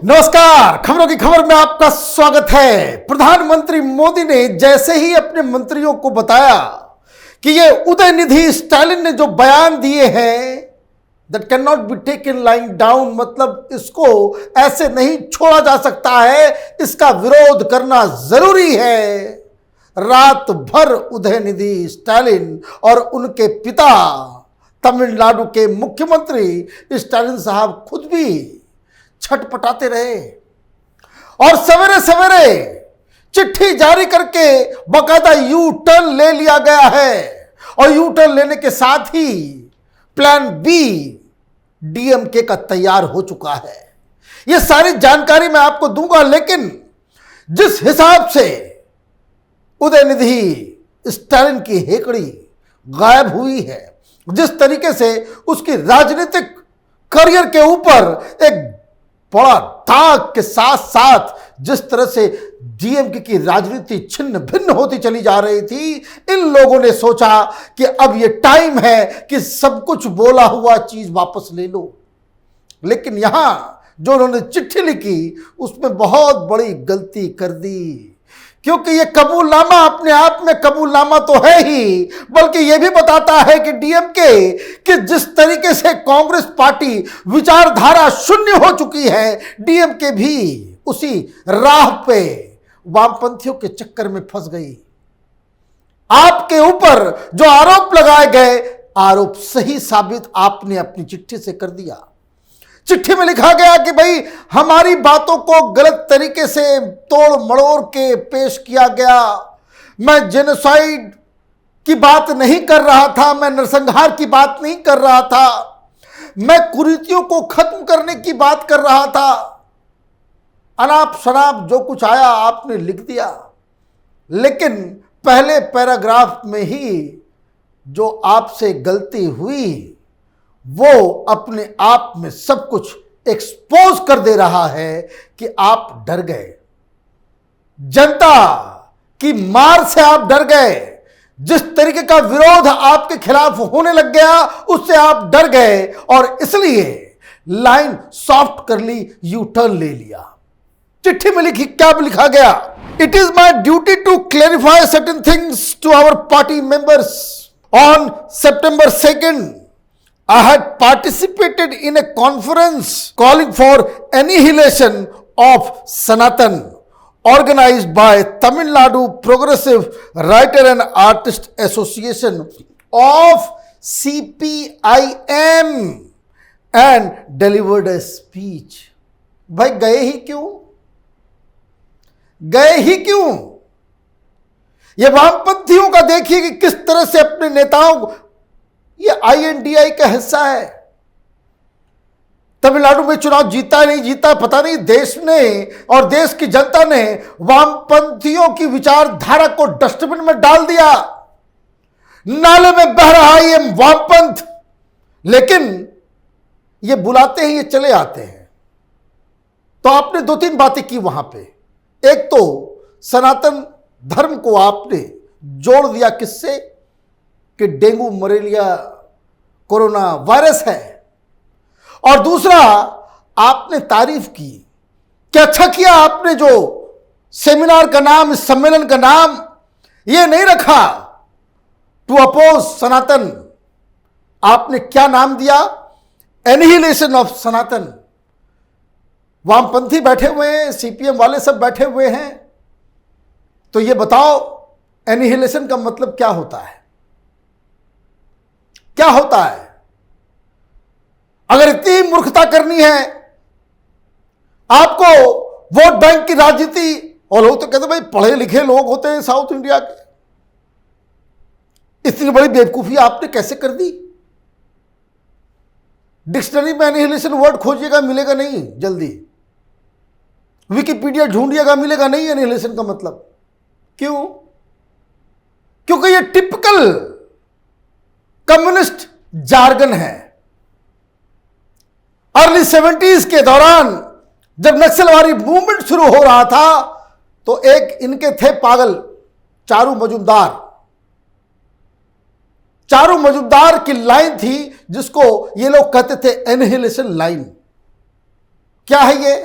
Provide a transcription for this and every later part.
नमस्कार, खबरों की खबर में आपका स्वागत है। प्रधानमंत्री मोदी ने जैसे ही अपने मंत्रियों को बताया कि ये उदयनिधि स्टालिन ने जो बयान दिए हैं that can not be taken lying down, मतलब इसको ऐसे नहीं छोड़ा जा सकता है, इसका विरोध करना जरूरी है। रात भर उदयनिधि स्टालिन और उनके पिता तमिलनाडु के मुख्यमंत्री स्टालिन साहब खुद भी छटपटाते रहे और सवेरे सवेरे चिट्ठी जारी करके बकायदा यू टर्न ले लिया गया है और यू टर्न लेने के साथ ही प्लान बी डीएमके का तैयार हो चुका है। यह सारी जानकारी मैं आपको दूंगा, लेकिन जिस हिसाब से उदयनिधि स्टालिन की हेकड़ी गायब हुई है, जिस तरीके से उसकी राजनीतिक करियर के ऊपर एक बड़ा दाग के साथ साथ जिस तरह से डीएमके की राजनीति छिन्न भिन्न होती चली जा रही थी, इन लोगों ने सोचा कि अब यह टाइम है कि सब कुछ बोला हुआ चीज वापस ले लो। लेकिन यहां जो उन्होंने चिट्ठी लिखी उसमें बहुत बड़ी गलती कर दी, क्योंकि यह कबूलनामा अपने आप में कबूलनामा तो है ही, बल्कि यह भी बताता है कि डीएमके कि जिस तरीके से कांग्रेस पार्टी विचारधारा शून्य हो चुकी है, डीएमके भी उसी राह पे वामपंथियों के चक्कर में फंस गई। आपके ऊपर जो आरोप लगाए गए, आरोप सही साबित आपने अपनी चिट्ठी से कर दिया। चिट्ठी में लिखा गया कि भाई हमारी बातों को गलत तरीके से तोड़ मड़ोड़ के पेश किया गया। मैं जेनोसाइड की बात नहीं कर रहा था, मैं नरसंहार की बात नहीं कर रहा था, मैं कुरीतियों को खत्म करने की बात कर रहा था। अनाप शनाप जो कुछ आया आपने लिख दिया, लेकिन पहले पैराग्राफ में ही जो आपसे गलती हुई वो अपने आप में सब कुछ एक्सपोज कर दे रहा है कि आप डर गए, जनता की मार से आप डर गए। जिस तरीके का विरोध आपके खिलाफ होने लग गया उससे आप डर गए और इसलिए लाइन सॉफ्ट कर ली, यू टर्न ले लिया। चिट्ठी में क्या लिखा गया? It is my duty to clarify certain things to our party members on September 2nd. I had participated in a conference calling for annihilation of Sanatan, organized by Tamil Nadu Progressive Writer and Artist Association of CPIM and delivered a speech. भाई गए ही क्यों? गए ही क्यों? ये वामपंथियों का देखिए कि किस तरह से अपने नेताओं, ये INDI का हिस्सा है। तमिलनाडु में चुनाव जीता नहीं जीता पता नहीं, देश ने और देश की जनता ने वामपंथियों की विचारधारा को डस्टबिन में डाल दिया। नाले में बह रहा है ये वामपंथ, लेकिन ये बुलाते हैं, ये चले आते हैं। तो आपने दो तीन बातें की वहां पे। एक तो सनातन धर्म को आपने जोड़ दिया किससे कि डेंगू मलेरिया कोरोना वायरस है, और दूसरा आपने तारीफ की कि अच्छा किया आपने जो सेमिनार का नाम, इस सम्मेलन का नाम ये नहीं रखा टू अपोज सनातन, आपने क्या नाम दिया? एनिहिलेशन ऑफ सनातन। वामपंथी बैठे हुए हैं, CPM वाले सब बैठे हुए हैं, तो ये बताओ एनिहिलेशन का मतलब क्या होता है? क्या होता है? अगर इतनी मूर्खता करनी है आपको, वोट बैंक की राजनीति, और लोग तो कहते भाई पढ़े लिखे लोग होते हैं साउथ इंडिया के, इतनी बड़ी बेवकूफी आपने कैसे कर दी? डिक्शनरी में एनिहिलेशन वर्ड खोजिएगा, मिलेगा नहीं जल्दी। विकिपीडिया ढूंढिएगा, मिलेगा नहीं एनिहिलेशन का मतलब। क्यों? क्योंकि ये टिपिकल कम्युनिस्ट जार्गन है। अर्ली 70s के दौरान जब नक्सलवादी मूवमेंट शुरू हो रहा था तो एक इनके थे पागल चारू मजुमदार। चारू मजुमदार की लाइन थी जिसको ये लोग कहते थे एनिहिलेशन लाइन। क्या है ये?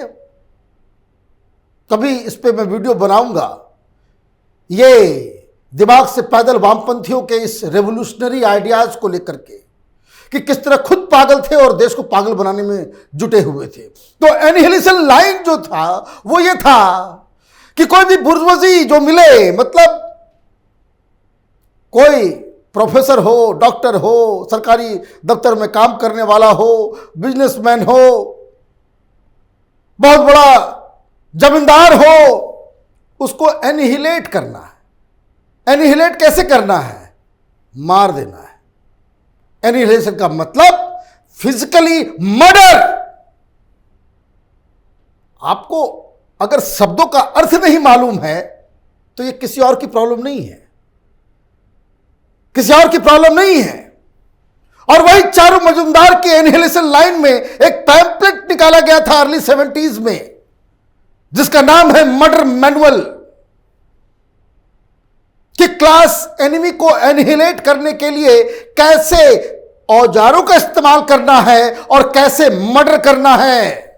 कभी इस पे मैं वीडियो बनाऊंगा, ये दिमाग से पैदल वामपंथियों के इस रेवोल्यूशनरी आइडियाज को लेकर के कि किस तरह खुद पागल थे और देश को पागल बनाने में जुटे हुए थे। तो एनिहिलेशन लाइन जो था वो ये था कि कोई भी बुर्जुआजी जो मिले, मतलब कोई प्रोफेसर हो, डॉक्टर हो, सरकारी दफ्तर में काम करने वाला हो, बिजनेसमैन हो, बहुत बड़ा जमींदार हो, उसको एनिहिलेट करना है। एनिहिलेट कैसे करना है? मार देना है। एनिहिलेशन का मतलब फिजिकली मर्डर। आपको अगर शब्दों का अर्थ नहीं मालूम है तो ये किसी और की प्रॉब्लम नहीं है, किसी और की प्रॉब्लम नहीं है। और वही चारू मजुमदार की एनिहिलेशन लाइन में एक पैम्पलेट निकाला गया था अर्ली 70s में, जिसका नाम है मर्डर मैनुअल, कि क्लास एनिमी को एनिहिलेट करने के लिए कैसे औजारों का इस्तेमाल करना है और कैसे मर्डर करना है।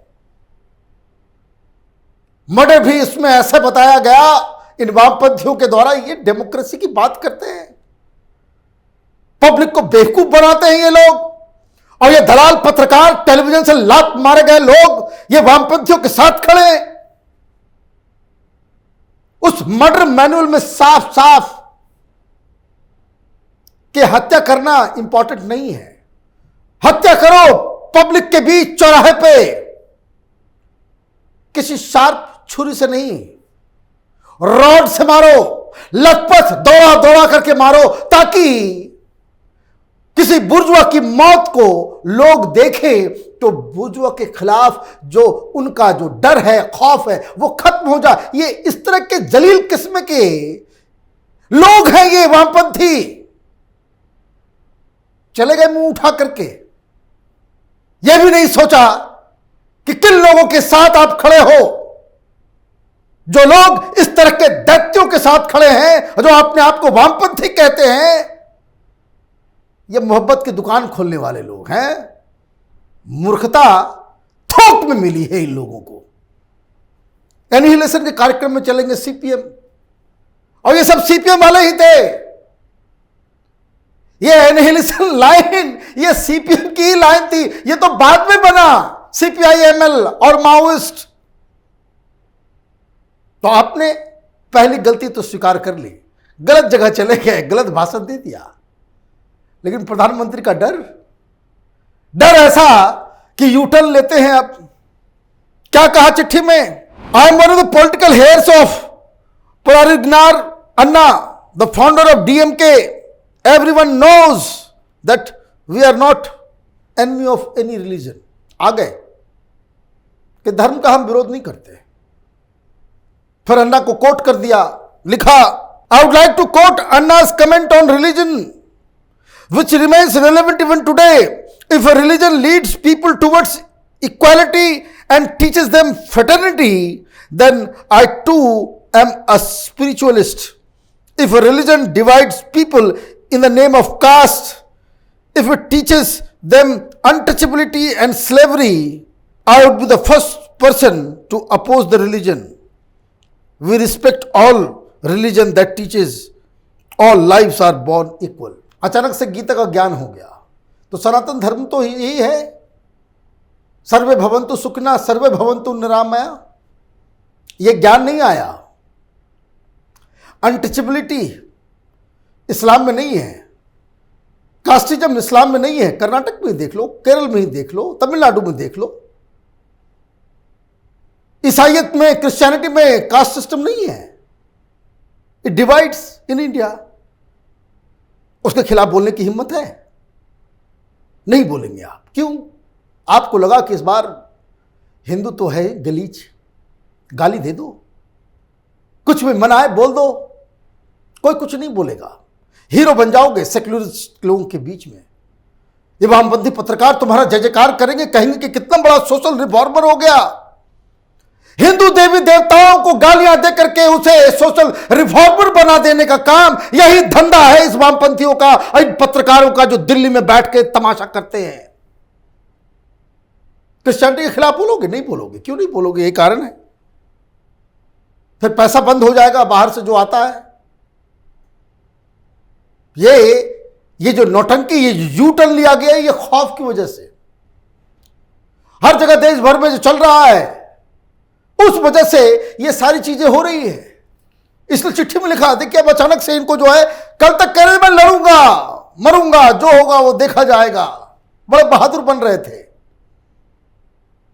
मर्डर भी इसमें ऐसा बताया गया इन वामपंथियों के द्वारा। ये डेमोक्रेसी की बात करते हैं, पब्लिक को बेवकूफ बनाते हैं ये लोग। और ये दलाल पत्रकार, टेलीविजन से लात मारे गए लोग, ये वामपंथियों के साथ खड़े। उस मर्डर मैनुअल में साफ साफ कि हत्या करना इंपॉर्टेंट नहीं है, हत्या करो पब्लिक के बीच चौराहे पे, किसी शार्प छुरी से नहीं, रॉड से मारो, लथपथ दौड़ा दौड़ा करके मारो, ताकि किसी बुर्जुआ की मौत को लोग देखें तो बुर्जुआ के खिलाफ जो उनका जो डर है, खौफ है, वो खत्म हो जाए। ये इस तरह के जलील किस्म के लोग हैं ये वामपंथी। चले गए मुंह उठा करके, यह भी नहीं सोचा कि किन लोगों के साथ आप खड़े हो। जो लोग इस तरह के दैत्यों के साथ खड़े हैं, जो अपने आप को वामपंथी कहते हैं, ये मोहब्बत की दुकान खोलने वाले लोग हैं। मूर्खता थोक में मिली है इन लोगों को। एनिहिलेशन के कार्यक्रम में चलेंगे सीपीएम, और ये सब सीपीएम वाले ही थे। ये एनिहिलेशन लाइन ये सीपीएम की ही लाइन थी, ये तो बाद में बना सीपीआईएमएल और माओइस्ट। तो आपने पहली गलती तो स्वीकार कर ली, गलत जगह चले गए, गलत भाषण दे दिया। लेकिन प्रधानमंत्री का डर ऐसा कि यूटर्न लेते हैं। अब क्या कहा चिट्ठी में? I am one of the political heirs of Perarignar Anna, the founder of DMK. Everyone knows that we are not enemy of any religion. आ गए कि धर्म का हम विरोध नहीं करते। फिर अन्ना को कोट कर दिया, लिखा, I would like to quote अन्ना's comment on religion, which remains relevant even today. If a religion leads people towards equality and teaches them fraternity, then I too am a spiritualist. If a religion divides people in the name of caste, if it teaches them untouchability and slavery, I would be the first person to oppose the religion. We respect all religion that teaches all lives are born equal. अचानक से गीता का ज्ञान हो गया। तो सनातन धर्म तो यही है, सर्वे भवन्तु सुखिनः सर्वे भवन्तु निरामया। ये ज्ञान नहीं आया। अनटचेबिलिटी इस्लाम में नहीं है, कास्टिज्म इस्लाम में नहीं है। कर्नाटक में देख लो, केरल में ही देख लो, तमिलनाडु में देख लो। ईसाइयत में, क्रिश्चियनिटी में कास्ट सिस्टम नहीं है। It divides in India. उसके खिलाफ बोलने की हिम्मत है? नहीं बोलेंगे आप। क्यों? आपको लगा कि इस बार हिंदू तो है गलीच, गाली दे दो, कुछ भी मना है बोल दो, कोई कुछ नहीं बोलेगा। हीरो बन जाओगे सेक्युलरिस्ट लोगों के बीच में। ये वामपंथी पत्रकार तुम्हारा जय जयकार करेंगे, कहेंगे कि कितना बड़ा सोशल रिफॉर्मर हो गया। हिंदू देवी देवताओं को गालियां दे करके उसे सोशल रिफॉर्मर बना देने का काम, यही धंधा है इस वामपंथियों का, इन पत्रकारों का, जो दिल्ली में बैठ के तमाशा करते हैं। क्रिश्चियनिटी के खिलाफ बोलोगे? नहीं बोलोगे। क्यों नहीं बोलोगे? यही कारण है। फिर पैसा बंद हो जाएगा बाहर से जो आता है। ये जो नौटंकी, ये यू टर्न लिया गया है, ये खौफ की वजह से हर जगह देश भर में जो चल रहा है, उस वजह से ये सारी चीजें हो रही है। इसलिए चिट्ठी में लिखा, देखिए अब अचानक से इनको जो है, कल तक कह रहे मैं लड़ूंगा मरूंगा, जो होगा वो देखा जाएगा, बड़े बहादुर बन रहे थे।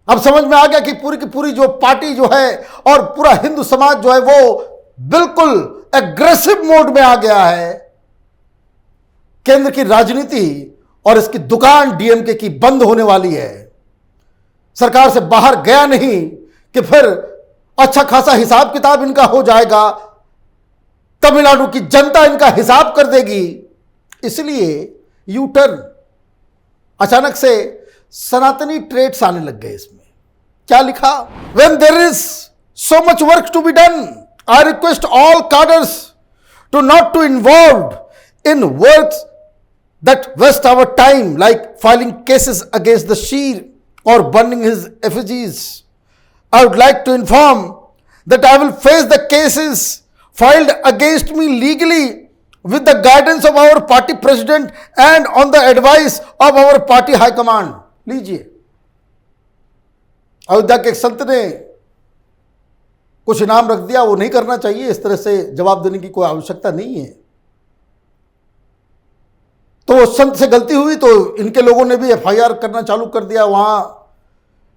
अब समझ में आ गया कि पूरी की पूरी जो पार्टी जो है और पूरा हिंदू समाज जो है वो बिल्कुल एग्रेसिव मोड में आ गया है। केंद्र की राजनीति और इसकी दुकान डीएमके की बंद होने वाली है। सरकार से बाहर गया नहीं कि फिर अच्छा खासा हिसाब किताब इनका हो जाएगा, तमिलनाडु की जनता इनका हिसाब कर देगी। इसलिए यू टर्न, अचानक से सनातनी ट्रेड्स आने लग गए इसमें। क्या लिखा? When there is so much work to be done, I request all cadres to not to involved in works that waste our time, like filing cases against the Shir or burning his effigies. I would like to inform that I will face the cases filed against me legally with the guidance of our party president and on the advice of our party high command. लीजिए, अयोध्या के एक संत ने कुछ इनाम रख दिया, वो नहीं करना चाहिए। इस तरह से जवाब देने की कोई आवश्यकता नहीं है। तो उस संत से गलती हुई तो इनके लोगों ने भी एफआईआर करना चालू कर दिया वहां।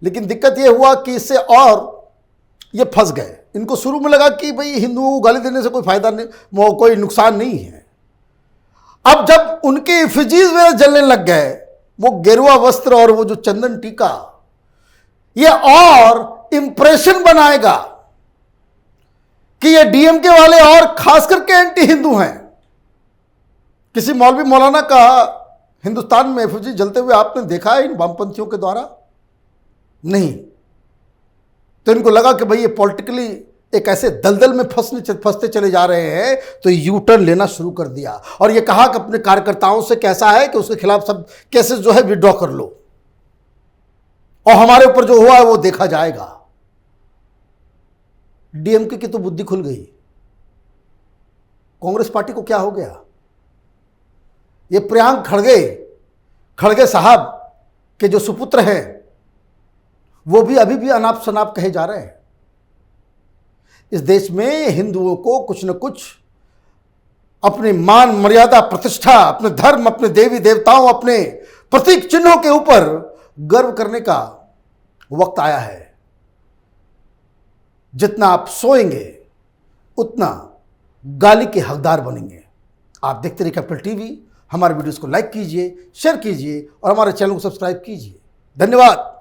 लेकिन दिक्कत यह हुआ कि इससे और ये फंस गए। इनको शुरू में लगा कि भाई हिंदुओं को गाली देने से कोई फायदा नहीं, कोई नुकसान नहीं है। अब जब उनके इफिजीज वगैरह जलने लग गए, वो गेरुआ वस्त्र और वो जो चंदन टीका, ये और इंप्रेशन बनाएगा कि ये डीएमके वाले और खास करके एंटी हिंदू हैं। किसी मौलवी मौलाना का हिंदुस्तान में एफिजी जलते हुए आपने देखा है इन वामपंथियों के द्वारा? नहीं। तो इनको लगा कि भाई ये पॉलिटिकली एक ऐसे दलदल में फंसते चले जा रहे हैं, तो यू टर्न लेना शुरू कर दिया और ये कहा कि अपने कार्यकर्ताओं से कैसा है कि उसके खिलाफ सब केसेस जो है विड्रॉ कर लो और हमारे ऊपर जो हुआ है वो देखा जाएगा। डीएमके की तो बुद्धि खुल गई। कांग्रेस पार्टी को क्या हो गया? ये प्रियांक खड़गे साहब के जो सुपुत्र हैं वो भी अभी भी अनाप शनाप कहे जा रहे हैं। इस देश में हिंदुओं को कुछ न कुछ अपने मान मर्यादा प्रतिष्ठा, अपने धर्म, अपने देवी देवताओं, अपने प्रतीक चिन्हों के ऊपर गर्व करने का वक्त आया है। जितना आप सोएंगे उतना गाली के हकदार बनेंगे। आप देखते रहिए कैपिटल टीवी। हमारे वीडियोस को लाइक कीजिए, शेयर कीजिए और हमारे चैनल को सब्सक्राइब कीजिए। धन्यवाद।